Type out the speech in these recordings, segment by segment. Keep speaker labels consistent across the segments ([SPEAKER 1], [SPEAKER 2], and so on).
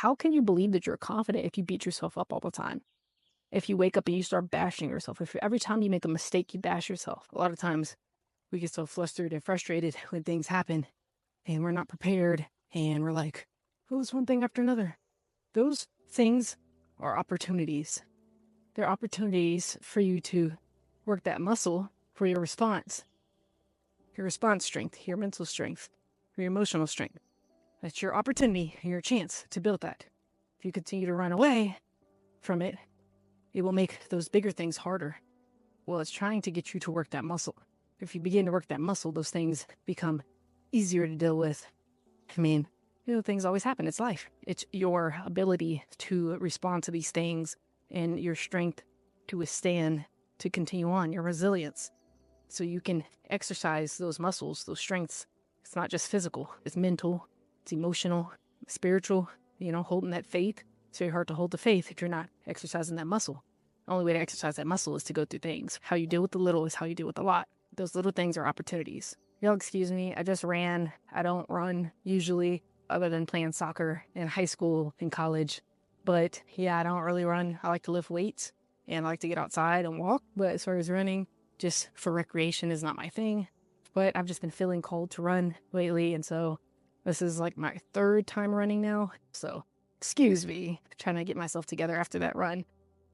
[SPEAKER 1] how can you believe that you're confident if you beat yourself up all the time? If you wake up and you start bashing yourself, if every time you make a mistake, you bash yourself. A lot of times we get so flustered and frustrated when things happen and we're not prepared and we're like, oh, it's one thing after another. Those things are opportunities. They're opportunities for you to work that muscle for your response strength, your mental strength, your emotional strength. That's your opportunity and your chance to build that. If you continue to run away from it, it will make those bigger things harder. Well, it's trying to get you to work that muscle. If you begin to work that muscle, those things become easier to deal with. I mean, things always happen. It's life. It's your ability to respond to these things and your strength to withstand, to continue on, your resilience. So you can exercise those muscles, those strengths. It's not just physical. It's mental. It's emotional, spiritual, holding that faith. It's very hard to hold the faith if you're not exercising that muscle. The only way to exercise that muscle is to go through things. How you deal with the little is how you deal with a lot. Those little things are opportunities. Y'all excuse me, I just ran. I don't run usually other than playing soccer in high school and college. But yeah, I don't really run. I like to lift weights and I like to get outside and walk. But as far as running, just for recreation is not my thing. But I've just been feeling called to run lately. And so this is like my third time running now. So excuse me, trying to get myself together after that run.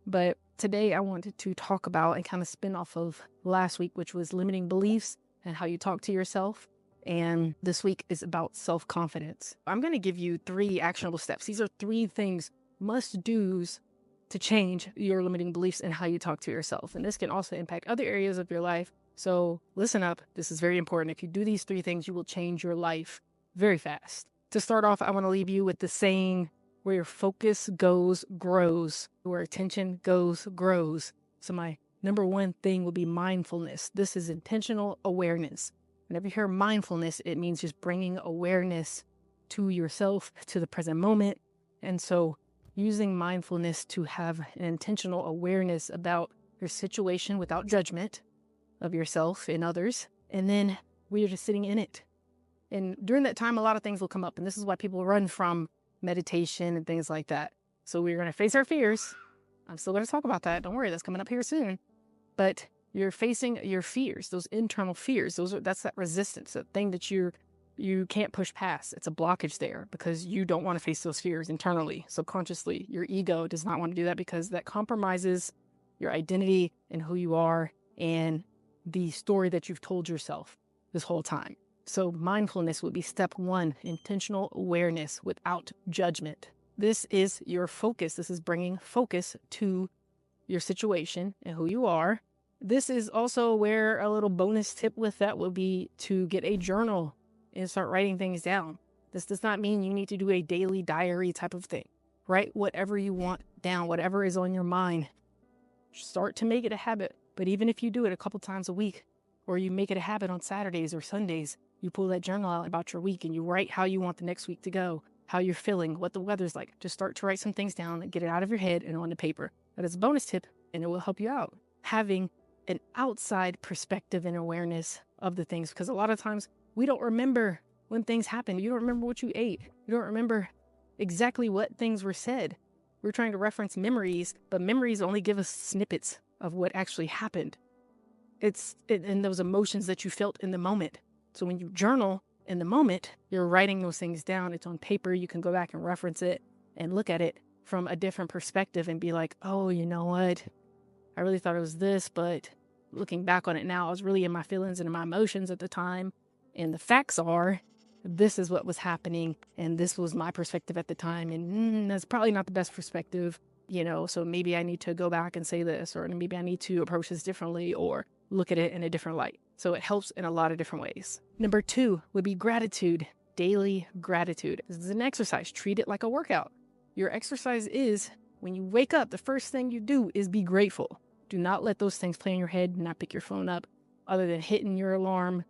[SPEAKER 1] But today I wanted to talk about and kind of spin off of last week, which was limiting beliefs and how you talk to yourself. And this week is about self-confidence. I'm going to give you 3 actionable steps. These are 3 things, must-dos to change your limiting beliefs and how you talk to yourself. And this can also impact other areas of your life. So listen up. This is very important. If you do these 3 things, you will change your life very fast. To start off, I want to leave you with the saying, where your focus goes, grows. Where attention goes, grows. So my number 1 thing will be mindfulness. This is intentional awareness. Whenever you hear mindfulness, it means just bringing awareness to yourself, to the present moment. And so using mindfulness to have an intentional awareness about your situation without judgment of yourself and others. And then we're just sitting in it. And during that time, a lot of things will come up. And this is why people run from meditation and things like that. So we're going to face our fears. I'm still going to talk about that. Don't worry, that's coming up here soon. But you're facing your fears, those internal fears. That's that resistance, that thing that you can't push past. It's a blockage there because you don't want to face those fears internally, subconsciously. Your ego does not want to do that because that compromises your identity and who you are and the story that you've told yourself this whole time. So mindfulness would be step 1, intentional awareness without judgment. This is your focus. This is bringing focus to your situation and who you are. This is also where a little bonus tip with that will be to get a journal and start writing things down. This does not mean you need to do a daily diary type of thing. Write whatever you want down, whatever is on your mind. Start to make it a habit. But even if you do it a couple times a week, or you make it a habit on Saturdays or Sundays, you pull that journal out about your week and you write how you want the next week to go, how you're feeling, what the weather's like. Just start to write some things down and get it out of your head and onto paper. That is a bonus tip and it will help you out. Having an outside perspective and awareness of the things, because a lot of times we don't remember when things happen. You don't remember what you ate. You don't remember exactly what things were said. We're trying to reference memories, but memories only give us snippets of what actually happened. It's in those emotions that you felt in the moment. So when you journal in the moment, you're writing those things down. It's on paper. You can go back and reference it and look at it from a different perspective and be like, oh, you know what? I really thought it was this, but looking back on it now, I was really in my feelings and in my emotions at the time. And the facts are, this is what was happening. And this was my perspective at the time. And that's probably not the best perspective, so maybe I need to go back and say this, or maybe I need to approach this differently or look at it in a different light. So it helps in a lot of different ways. Number 2 would be gratitude, daily gratitude. This is an exercise. Treat it like a workout. Your exercise is when you wake up, the first thing you do is be grateful. Do not let those things play in your head. Do not pick your phone up other than hitting your alarm.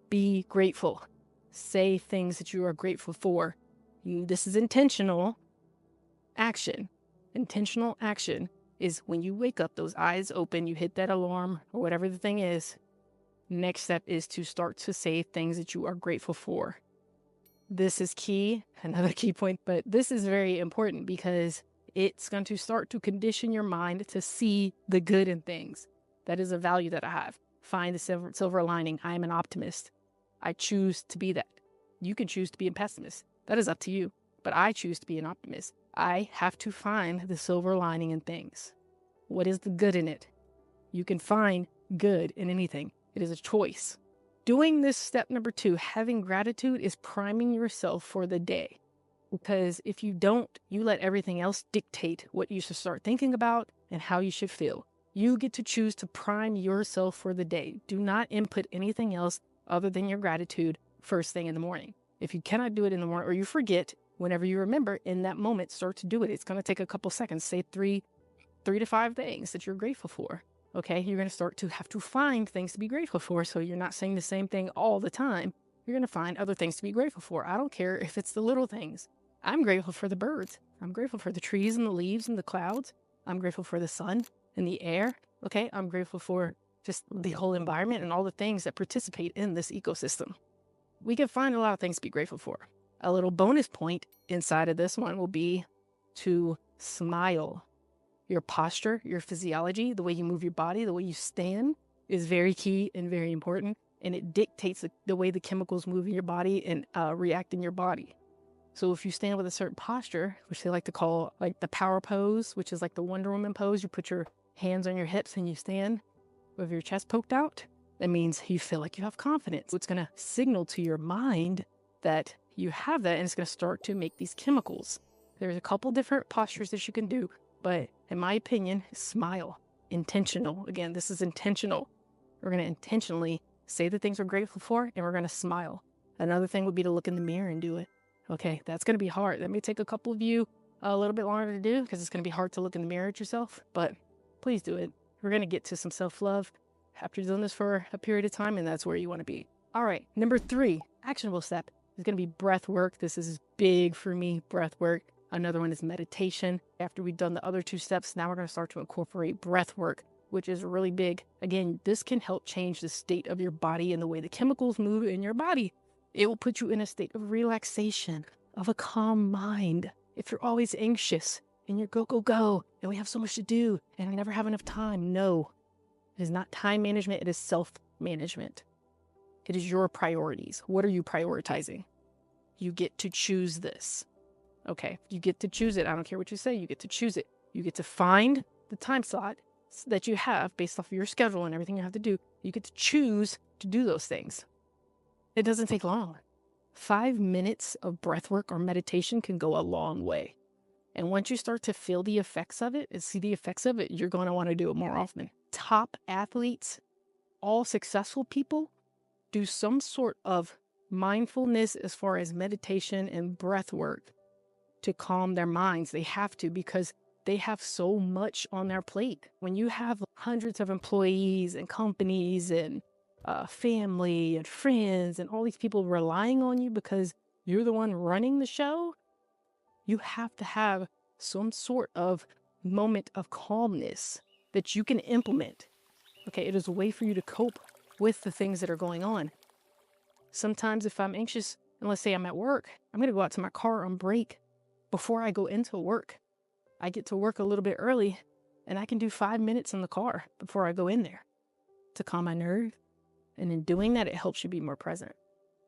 [SPEAKER 1] Be grateful. Say things that you are grateful for. This is intentional action. Intentional action is when you wake up, those eyes open, you hit that alarm or whatever the thing is. Next step is to start to say things that you are grateful for. This is key, another key point, but this is very important because it's going to start to condition your mind to see the good in things. That is a value that I have. Find the silver lining. I am an optimist. I choose to be that. You can choose to be a pessimist. That is up to you. But I choose to be an optimist. I have to find the silver lining in things. What is the good in it? You can find good in anything. It is a choice. Doing this step number 2, having gratitude, is priming yourself for the day. Because if you don't, you let everything else dictate what you should start thinking about and how you should feel. You get to choose to prime yourself for the day. Do not input anything else other than your gratitude first thing in the morning. If you cannot do it in the morning, or you forget, whenever you remember in that moment, start to do it. It's going to take a couple seconds. Say three to 5 things that you're grateful for. Okay, you're going to start to have to find things to be grateful for. So you're not saying the same thing all the time. You're going to find other things to be grateful for. I don't care if it's the little things. I'm grateful for the birds. I'm grateful for the trees and the leaves and the clouds. I'm grateful for the sun and the air. Okay, I'm grateful for just the whole environment and all the things that participate in this ecosystem. We can find a lot of things to be grateful for. A little bonus point inside of this one will be to smile. Your posture, your physiology, the way you move your body, the way you stand is very key and very important. And it dictates the way the chemicals move in your body and react in your body. So if you stand with a certain posture, which they like to call like the power pose, which is like the Wonder Woman pose, you put your hands on your hips and you stand with your chest poked out, that means you feel like you have confidence. It's going to signal to your mind that you have that, and it's going to start to make these chemicals. There's a couple different postures that you can do, but in my opinion, smile. Intentional. Again, this is intentional. We're going to intentionally say the things we're grateful for, and we're going to smile. Another thing would be to look in the mirror and do it. Okay, that's going to be hard. That may take a couple of you a little bit longer to do because it's going to be hard to look in the mirror at yourself, but please do it. We're going to get to some self-love after doing this for a period of time, and that's where you want to be. All right, number 3, actionable step is going to be breath work. This is big for me, breath work. Another one is meditation. After we've done the other 2 steps, now we're going to start to incorporate breath work, which is really big. Again, this can help change the state of your body and the way the chemicals move in your body. It will put you in a state of relaxation, of a calm mind. If you're always anxious and you're go, go, go, and we have so much to do and we never have enough time, no. It is not time management. It is self-management. It is your priorities. What are you prioritizing? You get to choose this. Okay, you get to choose it. I don't care what you say. You get to choose it. You get to find the time slot that you have based off of your schedule and everything you have to do. You get to choose to do those things. It doesn't take long. 5 minutes of breath work or meditation can go a long way. And once you start to feel the effects of it and see the effects of it, you're going to want to do it more often. Top athletes, all successful people, do some sort of mindfulness as far as meditation and breath work to calm their minds. They have to, because they have so much on their plate. When you have hundreds of employees and companies and family and friends and all these people relying on you because you're the one running the show, you have to have some sort of moment of calmness that you can implement. Okay, it is a way for you to cope with the things that are going on. Sometimes if I'm anxious, and let's say I'm at work, I'm going to go out to my car on break before I go into work. I get to work a little bit early and I can do 5 minutes in the car before I go in there to calm my nerve. And in doing that, it helps you be more present,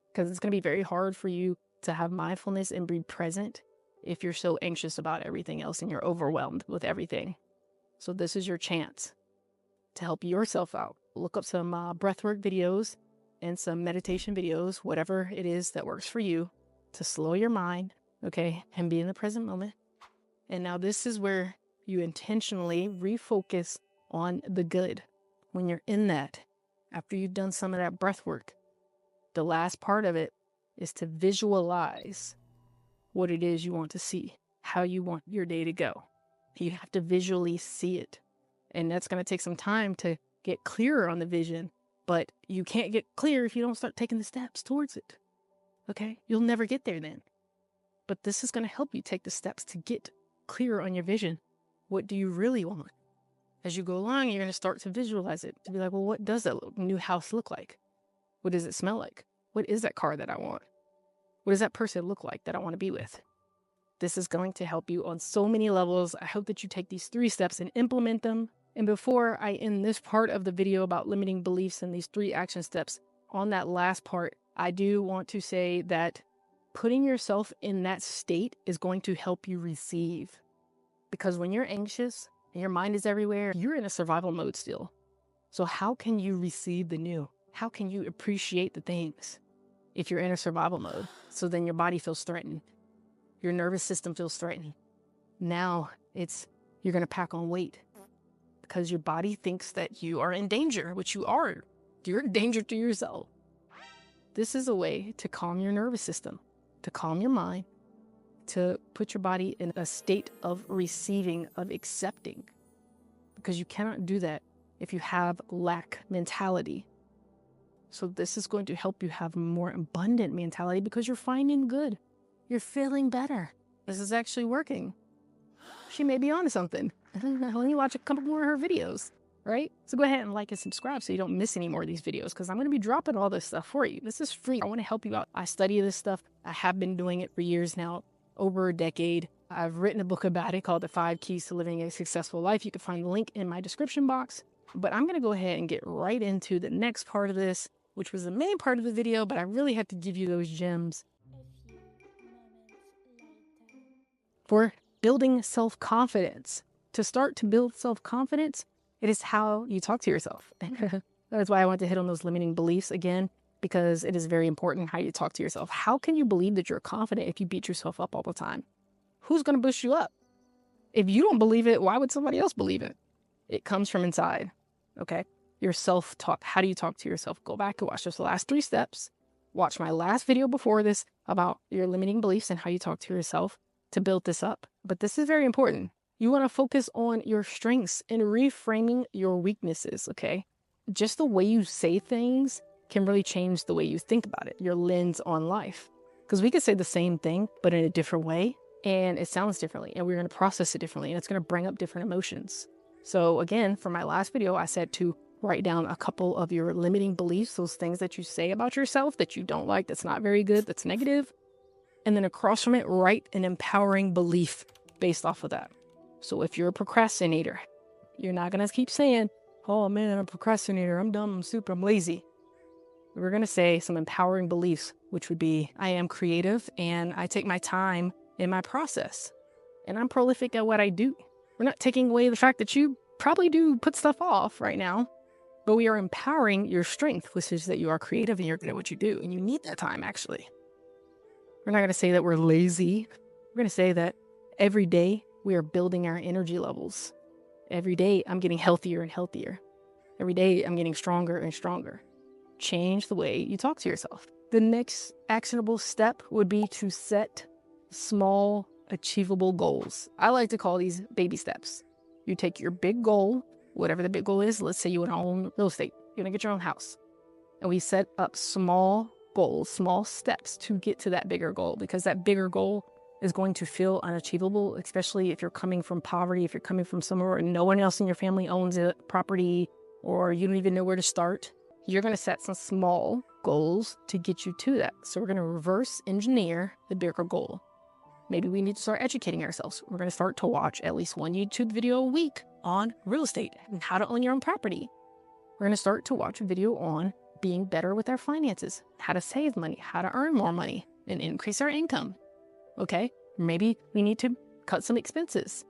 [SPEAKER 1] because it's going to be very hard for you to have mindfulness and be present if you're so anxious about everything else and you're overwhelmed with everything. So this is your chance to help yourself out. Look up some breathwork videos and some meditation videos, whatever it is that works for you, to slow your mind, okay, and be in the present moment. And now this is where you intentionally refocus on the good. When you're in that, after you've done some of that breath work, the last part of it is to visualize what it is you want to see, how you want your day to go. You have to visually see it. And that's going to take some time to get clearer on the vision, but you can't get clear if you don't start taking the steps towards it. Okay? You'll never get there then. But this is going to help you take the steps to get clearer on your vision. What do you really want? As you go along, you're going to start to visualize it, to be like, well, what does that new house look like? What does it smell like? What is that car that I want? What does that person look like that I want to be with? This is going to help you on so many levels. I hope that you take these 3 steps and implement them. And before I end this part of the video about limiting beliefs and these 3 action steps, on that last part, I do want to say that putting yourself in that state is going to help you receive. Because when you're anxious and your mind is everywhere, you're in a survival mode still. So how can you receive the new? How can you appreciate the things if you're in a survival mode? So then your body feels threatened. Your nervous system feels threatened. Now you're going to pack on weight because your body thinks that you are in danger, which you are. You're in danger to yourself. This is a way to calm your nervous system, to calm your mind, to put your body in a state of receiving, of accepting, because you cannot do that if you have lack mentality. So this is going to help you have more abundant mentality because you're finding good. You're feeling better. This is actually working. She may be onto something. Let me watch a couple more of her videos, right? So go ahead and like and subscribe so you don't miss any more of these videos, because I'm going to be dropping all this stuff for you. This is free. I want to help you out. I study this stuff. I have been doing it for years now, over a decade. I've written a book about it called The 5 Keys to Living a Successful Life. You can find the link in my description box. But I'm going to go ahead and get right into the next part of this, which was the main part of the video, but I really had to give you those gems. For building self-confidence. To start to build self-confidence, it is how you talk to yourself. That's why I want to hit on those limiting beliefs again, because it is very important how you talk to yourself. How can you believe that you're confident if you beat yourself up all the time? Who's going to boost you up? If you don't believe it, why would somebody else believe it? It comes from inside, okay? Your self-talk. How do you talk to yourself? Go back and watch those last 3 steps. Watch my last video before this about your limiting beliefs and how you talk to yourself to build this up. But this is very important. You want to focus on your strengths and reframing your weaknesses, okay? Just the way you say things can really change the way you think about it, your lens on life. Because we could say the same thing, but in a different way, and it sounds differently, and we're going to process it differently, and it's going to bring up different emotions. So again, for my last video, I said to write down a couple of your limiting beliefs, those things that you say about yourself that you don't like, that's not very good, that's negative. And then across from it, write an empowering belief based off of that. So if you're a procrastinator, you're not going to keep saying, oh man, I'm a procrastinator, I'm dumb, I'm stupid, I'm lazy. We're going to say some empowering beliefs, which would be, I am creative and I take my time in my process. And I'm prolific at what I do. We're not taking away the fact that you probably do put stuff off right now, but we are empowering your strength, which is that you are creative and you're good at what you do. And you need that time, actually. We're not going to say that we're lazy. We're going to say that every day we are building our energy levels. Every day I'm getting healthier and healthier. Every day I'm getting stronger and stronger. Change the way you talk to yourself. The next actionable step would be to set small, achievable goals. I like to call these baby steps. You take your big goal, whatever the big goal is. Let's say you want to own real estate. You want to get your own house. And we set up small goals, small steps to get to that bigger goal, because that bigger goal is going to feel unachievable, especially if you're coming from poverty, if you're coming from somewhere where no one else in your family owns a property, or you don't even know where to start. You're going to set some small goals to get you to that. So we're going to reverse engineer the bigger goal. Maybe we need to start educating ourselves. We're going to start to watch at least one YouTube video a week on real estate and how to own your own property. We're going to start to watch a video on being better with our finances, how to save money, how to earn more money and increase our income. Okay, maybe we need to cut some expenses.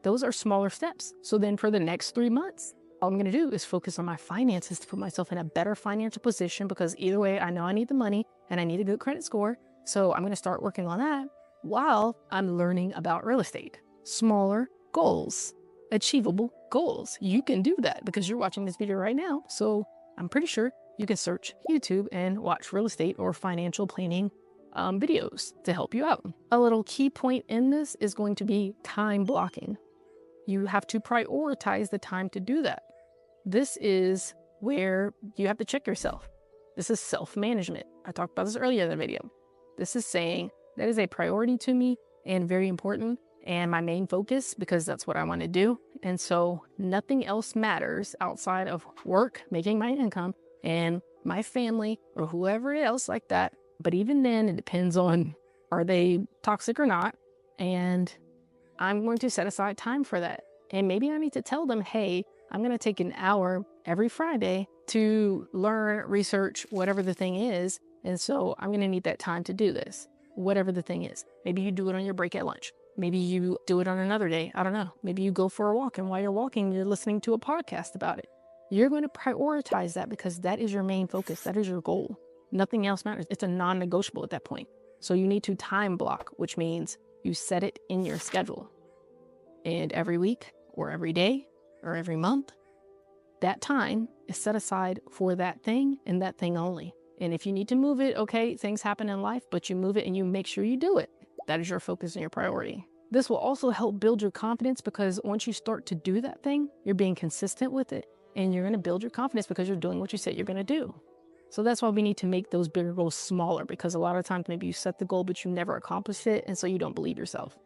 [SPEAKER 1] Those are smaller steps. So then for the next 3 months, all I'm going to do is focus on my finances to put myself in a better financial position, because either way, I know I need the money and I need a good credit score. So I'm going to start working on that while I'm learning about real estate. Smaller goals, achievable goals. You can do that because you're watching this video right now. So I'm pretty sure you can search YouTube and watch real estate or financial planning videos to help you out. A little key point in this is going to be time blocking. You have to prioritize the time to do that. This is where you have to check yourself. This is self-management. I talked about this earlier in the video. This is saying that is a priority to me and very important and my main focus, because that's what I want to do. And so nothing else matters outside of work, making my income, and my family or whoever else like that But even then, it depends on, are they toxic or not? And I'm going to set aside time for that. And maybe I need to tell them, hey, I'm going to take an hour every Friday to learn, research, whatever the thing is. And so I'm going to need that time to do this, whatever the thing is. Maybe you do it on your break at lunch. Maybe you do it on another day. I don't know. Maybe you go for a walk, and while you're walking, you're listening to a podcast about it. You're going to prioritize that because that is your main focus. That is your goal. Nothing else matters. It's a non-negotiable at that point. So you need to time block, which means you set it in your schedule. And every week or every day or every month, that time is set aside for that thing and that thing only. And if you need to move it, okay, things happen in life, but you move it and you make sure you do it. That is your focus and your priority. This will also help build your confidence because once you start to do that thing, you're being consistent with it and you're going to build your confidence because you're doing what you said you're going to do. So that's why we need to make those bigger goals smaller, because a lot of times maybe you set the goal, but you never accomplish it. And so you don't believe yourself.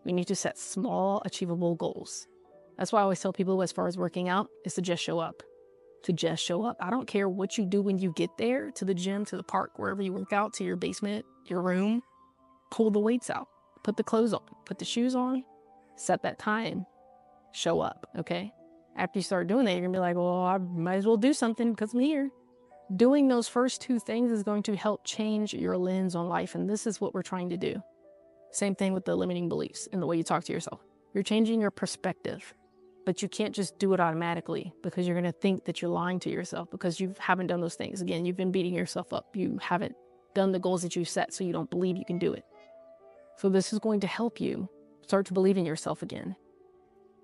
[SPEAKER 1] We need to set small, achievable goals. That's why I always tell people, as far as working out, is to just show up. To just show up. I don't care what you do when you get there, to the gym, to the park, wherever you work out, to your basement, your room. Pull the weights out. Put the clothes on. Put the shoes on. Set that time. Show up, okay? After you start doing that, you're going to be like, well, I might as well do something because I'm here. Doing those first two things is going to help change your lens on life, and this is what we're trying to do. Same thing with the limiting beliefs and the way you talk to yourself. You're changing your perspective, but you can't just do it automatically because you're going to think that you're lying to yourself because you haven't done those things. Again, you've been beating yourself up. You haven't done the goals that you set, so you don't believe you can do it. So this is going to help you start to believe in yourself again.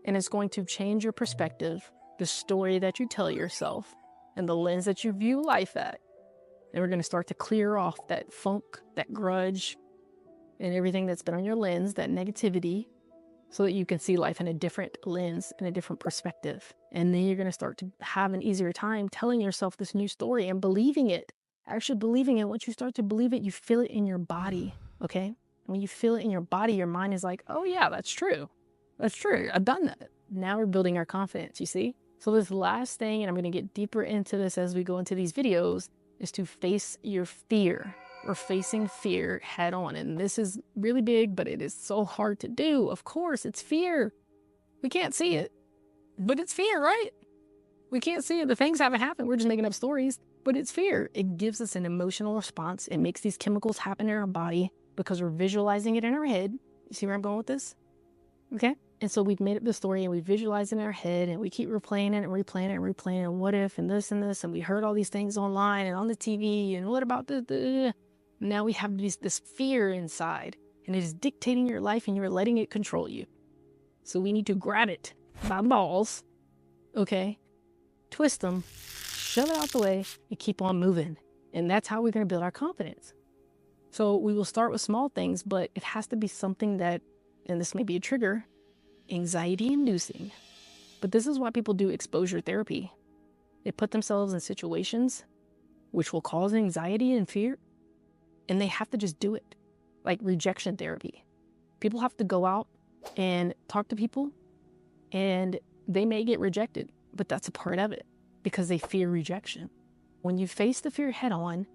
[SPEAKER 1] And it's going to change your perspective, the story that you tell yourself, and the lens that you view life at. And we're going to start to clear off that funk, that grudge, and everything that's been on your lens, that negativity, so that you can see life in a different lens and a different perspective. And then you're going to start to have an easier time telling yourself this new story and believing it. Actually believing it. Once you start to believe it, you feel it in your body, okay? When you feel it in your body, your mind is like, oh yeah, that's true. That's true. I've done that. Now we're building our confidence, you see? So this last thing, and I'm going to get deeper into this as we go into these videos, is to face your fear. We're facing fear head on. And this is really big, but it is so hard to do. Of course, it's fear. We can't see it, but it's fear, right? We can't see it. The things haven't happened. We're just making up stories, but it's fear. It gives us an emotional response. It makes these chemicals happen in our body because we're visualizing it in our head. You see where I'm going with this? Okay. And so we've made up the story and we visualize it in our head and we keep replaying it and replaying it and replaying it. And what if, and this and this, and we heard all these things online and on the TV, and what about the now we have this fear inside, and it is dictating your life and you're letting it control you. So we need to grab it by the balls, okay, twist them, shove it out the way, and keep on moving. And that's how we're going to build our confidence. So we will start with small things, but it has to be something that, and this may be a trigger, anxiety inducing. But this is why people do exposure therapy. They put themselves in situations which will cause anxiety and fear, and they have to just do it. Like rejection therapy. People have to go out and talk to people, and they may get rejected, but that's a part of it because they fear rejection. When you face the fear head on,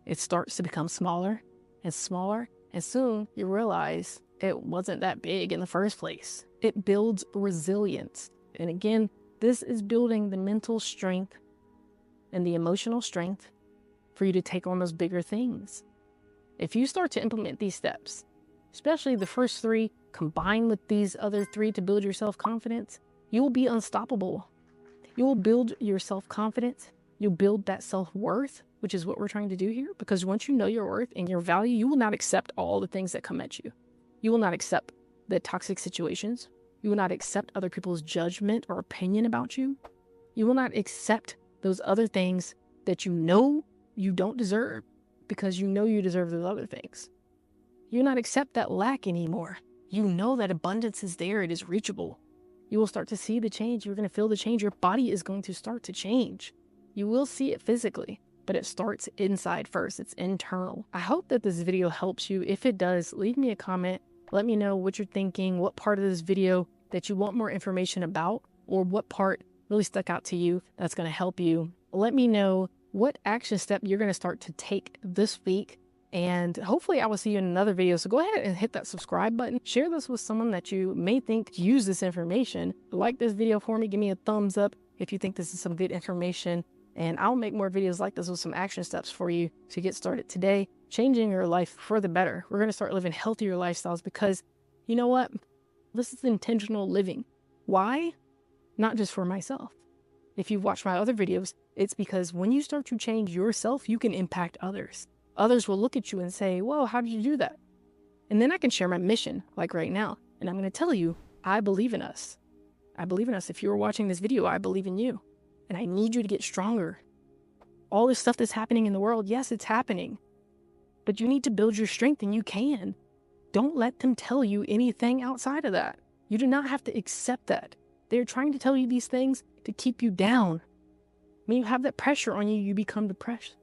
[SPEAKER 1] it starts to become smaller and smaller, and soon you realize it wasn't that big in the first place. It builds resilience. And again, this is building the mental strength and the emotional strength for you to take on those bigger things. If you start to implement these steps, especially the first three, combined with these other three to build your self-confidence, you will be unstoppable. You will build your self-confidence. You'll build that self-worth, which is what we're trying to do here. Because once you know your worth and your value, you will not accept all the things that come at you. You will not accept the toxic situations. You will not accept other people's judgment or opinion about you. You will not accept those other things that you know you don't deserve because you know you deserve those other things. You will not accept that lack anymore. You know that abundance is there. It is reachable. You will start to see the change. You're going to feel the change. Your body is going to start to change. You will see it physically, but it starts inside first. It's internal. I hope that this video helps you. If it does, leave me a comment. Let me know what you're thinking, what part of this video that you want more information about, or what part really stuck out to you that's going to help you. Let me know what action step you're going to start to take this week And hopefully I will see you in another video. So go ahead and hit that subscribe button. Share this with someone that you may think use this information. Like this video for me. Give me a thumbs up if you think this is some good information. And I'll make more videos like this with some action steps for you to get started today, changing your life for the better. We're going to start living healthier lifestyles because you know what? This is intentional living. Why? Not just for myself. If you've watched my other videos, it's because when you start to change yourself, you can impact others. Others will look at you and say, whoa, how did you do that? And then I can share my mission, like right now. And I'm going to tell you, I believe in us. I believe in us. If you're watching this video, I believe in you. And I need you to get stronger. All this stuff that's happening in the world, yes, it's happening. But you need to build your strength, and you can. Don't let them tell you anything outside of that. You do not have to accept that. They're trying to tell you these things to keep you down. When you have that pressure on you, you become depressed.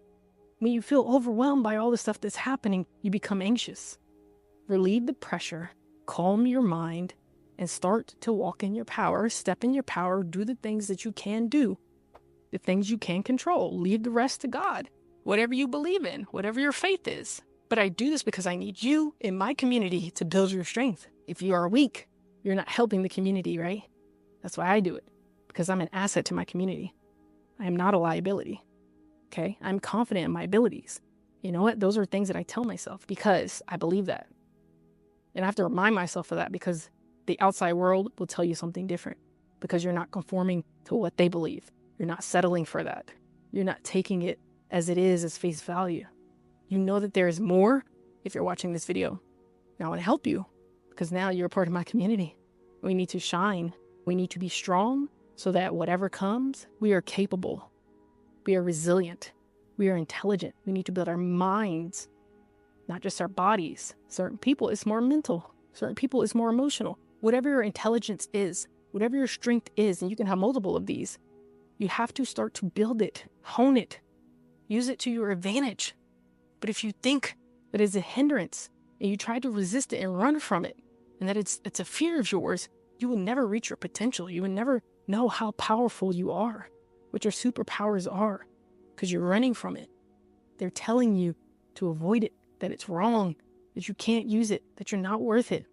[SPEAKER 1] When you feel overwhelmed by all the stuff that's happening, you become anxious. Relieve the pressure, calm your mind, and start to walk in your power, step in your power, do the things that you can do, the things you can control. Leave the rest to God, whatever you believe in, whatever your faith is. But I do this because I need you in my community to build your strength. If you are weak, you're not helping the community, right? That's why I do it, because I'm an asset to my community. I am not a liability. Okay, I'm confident in my abilities. You know what? Those are things that I tell myself because I believe that. And I have to remind myself of that because the outside world will tell you something different because you're not conforming to what they believe. You're not settling for that. You're not taking it as it is as face value. You know that there is more if you're watching this video. Now I want to help you because now you're a part of my community. We need to shine. We need to be strong so that whatever comes, we are capable. We are resilient. We are intelligent. We need to build our minds, not just our bodies. Certain people, it's more mental. Certain people, it's more emotional. Whatever your intelligence is, whatever your strength is, and you can have multiple of these, you have to start to build it, hone it, use it to your advantage. But if you think that it's a hindrance and you try to resist it and run from it, and that it's a fear of yours, you will never reach your potential. You will never know how powerful you are, what your superpowers are, because you're running from it. They're telling you to avoid it, that it's wrong, that you can't use it, that you're not worth it.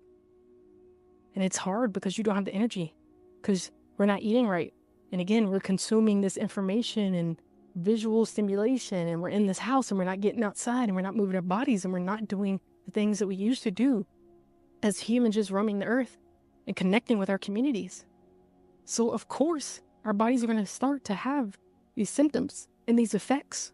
[SPEAKER 1] And it's hard because you don't have the energy, because we're not eating right. And again, we're consuming this information and visual stimulation, and we're in this house and we're not getting outside and we're not moving our bodies and we're not doing the things that we used to do as humans, just roaming the earth and connecting with our communities. So of course, our bodies are going to start to have these symptoms and these effects.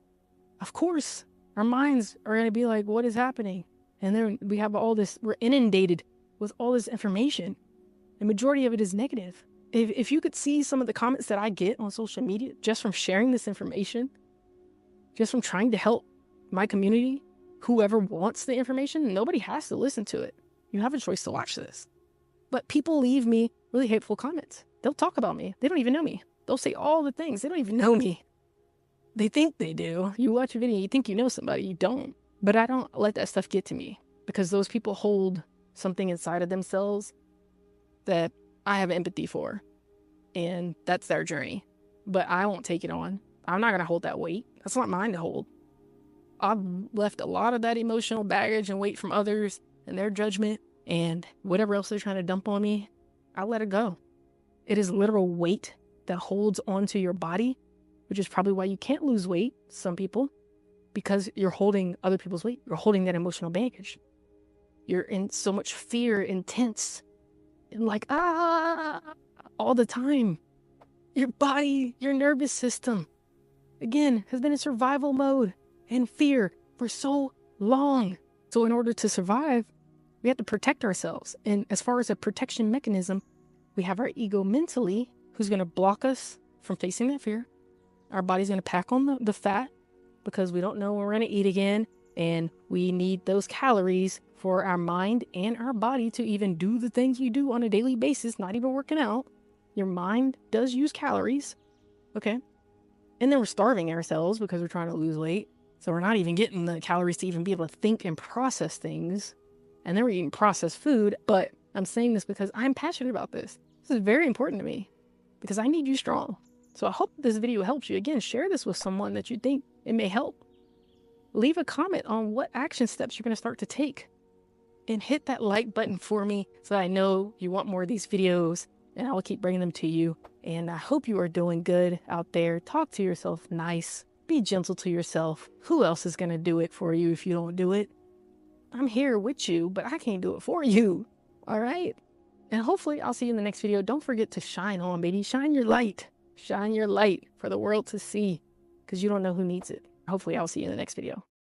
[SPEAKER 1] Of course, our minds are going to be like, what is happening? And then we have all this, we're inundated with all this information. The majority of it is negative. If you could see some of the comments that I get on social media just from sharing this information, just from trying to help my community, whoever wants the information, nobody has to listen to it. You have a choice to watch this. But people leave me really hateful comments. They'll talk about me. They don't even know me. They'll say all the things. They don't even know me. They think they do. You watch a video, you think you know somebody. You don't. But I don't let that stuff get to me because those people hold something inside of themselves that I have empathy for. And that's their journey. But I won't take it on. I'm not going to hold that weight. That's not mine to hold. I've left a lot of that emotional baggage and weight from others and their judgment and whatever else they're trying to dump on me. I let it go. It is literal weight that holds onto your body, which is probably why you can't lose weight, some people, because you're holding other people's weight. You're holding that emotional baggage. You're in so much fear, intense, and like, all the time. Your body, your nervous system, again, has been in survival mode and fear for so long. So in order to survive, we have to protect ourselves. And as far as a protection mechanism, we have our ego mentally, who's going to block us from facing that fear. Our body's going to pack on the fat because we don't know when we're going to eat again. And we need those calories for our mind and our body to even do the things we do on a daily basis, not even working out. Your mind does use calories. Okay. And then we're starving ourselves because we're trying to lose weight. So we're not even getting the calories to even be able to think and process things. And then we're eating processed food. But I'm saying this because I'm passionate about this. This is very important to me because I need you strong. So I hope this video helps you. Again, share this with someone that you think it may help. leave a comment on what action steps you're going to start to take. And hit that like button for me so I know you want more of these videos, and I will keep bringing them to you. And I hope you are doing good out there. Talk to yourself nice. Be gentle to yourself. Who else is going to do it for you if you don't do it? I'm here with you, but I can't do it for you. All right? And hopefully I'll see you in the next video. Don't forget to shine on, baby. Shine your light. Shine your light for the world to see, because you don't know who needs it. Hopefully I'll see you in the next video.